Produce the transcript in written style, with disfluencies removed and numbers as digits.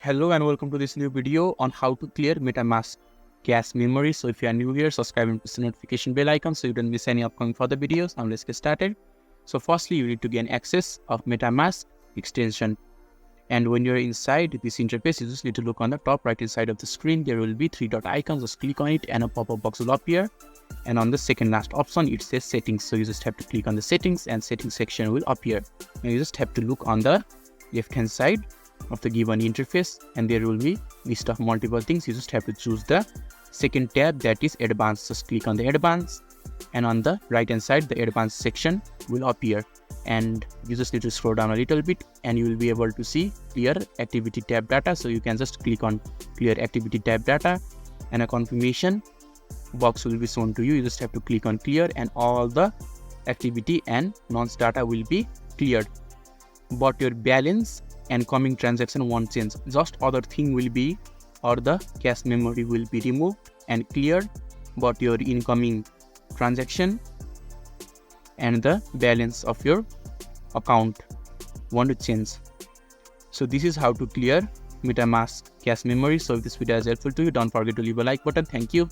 Hello and welcome to this new video on how to clear MetaMask cache memory. So if you are new here, subscribe and press the notification bell icon so you don't miss any upcoming further videos. Now let's get started. So firstly, you need to gain access of MetaMask extension. And when you're inside this interface, you just need to look on the top right hand side of the screen. There will be three dot icons. Just click on it and a pop-up box will appear. And on the second last option, it says settings. So you just have to click on the settings and settings section will appear. And you just have to look on the left hand side of the given interface, and there will be list of multiple things. You just have to choose the second tab, that is advanced. Just click on the advanced, and on the right hand side the advanced section will appear, and you just need to scroll down a little bit and you will be able to see clear activity tab data. So you can just click on clear activity tab data and a confirmation box will be shown to you. You just have to click on clear and all the activity and nonce data will be cleared, but your balance and coming transaction won't change. Just other thing will be, or the cache memory will be removed and cleared, but your incoming transaction and the balance of your account won't change. So this is how to clear MetaMask cache memory. So if this video is helpful to you, don't forget to leave a like button. Thank you.